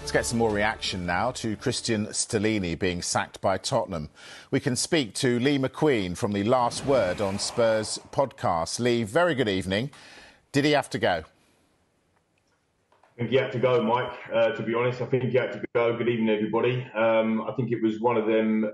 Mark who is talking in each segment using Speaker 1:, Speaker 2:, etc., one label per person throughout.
Speaker 1: Let's get some more reaction now to Cristian Stellini being sacked by Tottenham. We can speak to Lee McQueen from the Last Word on Spurs podcast. Lee, very good evening. Did he have to go?
Speaker 2: I think he had to go, Mike. To be honest, I think he had to go. Good evening, everybody. I think it was one of them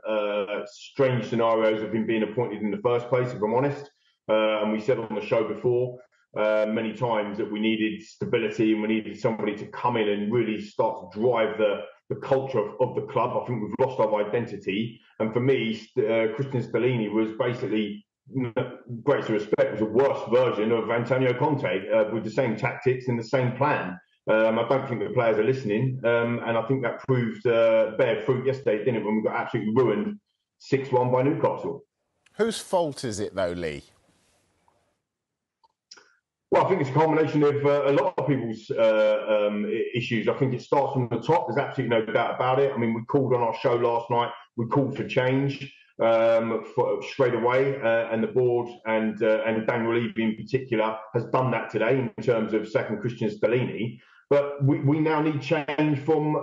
Speaker 2: strange scenarios of him being appointed in the first place, if I'm honest. And we said on the show before many times that we needed stability and we needed somebody to come in and really start to drive the culture of the club. I think we've lost our identity. And for me, Cristian Stellini was basically, great to respect, was a worse version of Antonio Conte with the same tactics and the same plan. I don't think the players are listening, and I think that proved bare fruit yesterday, didn't it, when we got absolutely ruined 6-1 by Newcastle.
Speaker 1: Whose fault is it, though, Lee?
Speaker 2: Well, I think it's a combination of a lot of people's issues. I think it starts from the top. There's absolutely no doubt about it. I mean, we called on our show last night. We called for change straight away, and the board and Daniel Levy in particular has done that today in terms of sacking Cristian Stellini. But we now need change from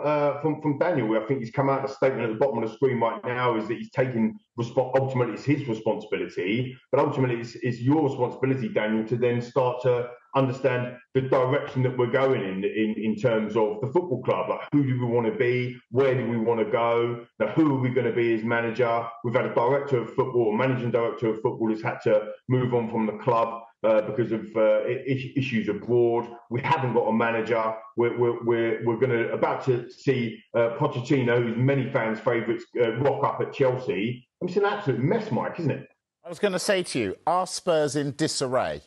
Speaker 2: Daniel. I think he's come out. The statement at the bottom of the screen right now is that he's taking ultimately it's his responsibility, but ultimately it's your responsibility, Daniel, to then start to understand the direction that we're going in terms of the football club. Like, who do we want to be? Where do we want to go? Now, who are we going to be as manager? We've had a director of football, a managing director of football has had to move on from the club because of issues abroad. We haven't got a manager. We're about to see Pochettino, who's many fans' favourites, rock up at Chelsea. I mean, it's an absolute mess, Mike, isn't it?
Speaker 1: I was going to say to you, are Spurs in disarray?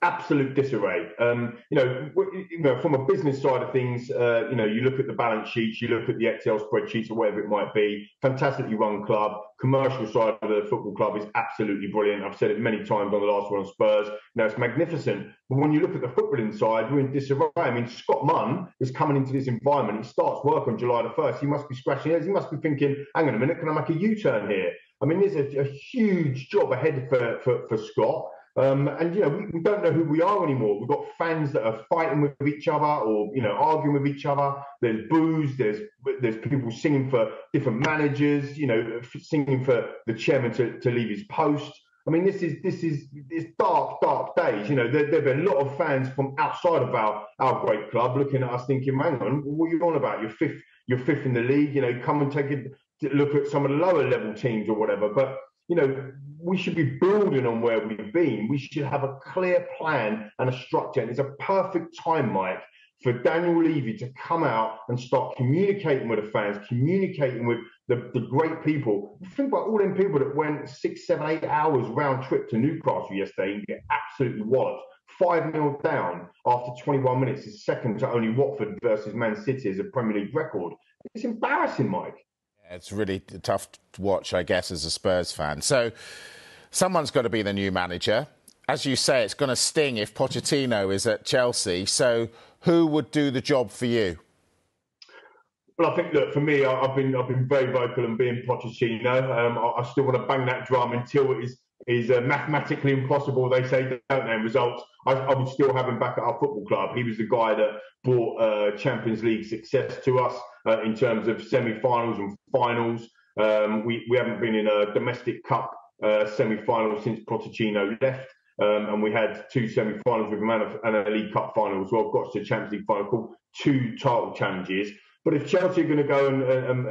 Speaker 2: Absolute disarray. From a business side of things, you look at the balance sheets, you look at the Excel spreadsheets or whatever it might be. Fantastically run club. Commercial side of the football club is absolutely brilliant. I've said it many times on the Last Word on Spurs. It's magnificent. But when you look at the footballing side, we're in disarray. I mean, Scott Munn is coming into this environment. He starts work on July the 1st. He must be scratching his head. He must be thinking, hang on a minute, can I make a U-turn here? I mean, there's a huge job ahead for Scott. We don't know who we are anymore. We've got fans that are fighting with each other or, arguing with each other. There's boos, there's people singing for different managers, singing for the chairman to leave his post. I mean, this is dark days. There've been a lot of fans from outside of our great club looking at us thinking, hang on, what are you on about? You're fifth in the league, come and take a look at some of the lower level teams or whatever. But, we should be building on where we've been. We should have a clear plan and a structure. And it's a perfect time, Mike, for Daniel Levy to come out and start communicating with the fans, communicating with the great people. Think about all them people that went 6, 7, 8 hours round trip to Newcastle yesterday and get absolutely walloped. 5-0 down after 21 minutes is second to only Watford versus Man City as a Premier League record. It's embarrassing, Mike.
Speaker 1: It's really tough to watch, I guess, as a Spurs fan. So someone's got to be the new manager. As you say, it's going to sting if Pochettino is at Chelsea. So who would do the job for you?
Speaker 2: Well, I think, look, for me, I've been very vocal on being Pochettino. I still want to bang that drum until it is mathematically impossible. They say don't name results. I would still have him back at our football club. He was the guy that brought Champions League success to us in terms of semi-finals and finals. We haven't been in a domestic cup semi-final since Pochettino left. And we had 2 semi-finals with him and a League Cup final as well. Got to the Champions League final, called 2 title challenges. But if Chelsea are going to go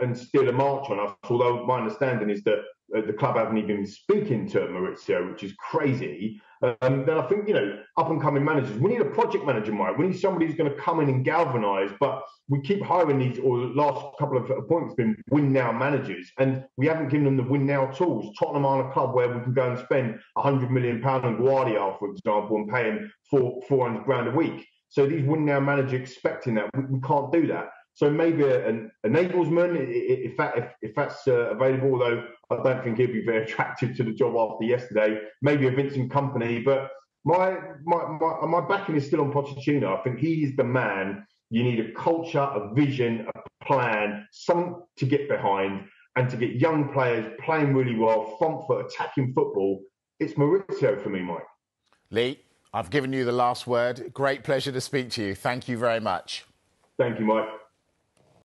Speaker 2: and steal a march on us, although my understanding is that the club haven't even been speaking to Maurizio, which is crazy, then I think, up-and-coming managers, we need a project manager, Mike. We need somebody who's going to come in and galvanise, but we keep hiring these, or the last couple of appointments have been win-now managers, and we haven't given them the win-now tools. Tottenham aren't a club where we can go and spend £100 million on Guardiola, for example, and pay him £400,000 a week. So these win-now managers expecting that, we can't do that. So maybe an Nagelsmann, if that's available, although I don't think he'd be very attractive to the job after yesterday. Maybe a Vincent Kompany, but my backing is still on Pochettino. I think he is the man. You need a culture, a vision, a plan, something to get behind, and to get young players playing really well, front foot, attacking football. It's Maurizio for me, Mike.
Speaker 1: Lee, I've given you the last word. Great pleasure to speak to you. Thank you very much.
Speaker 2: Thank you, Mike.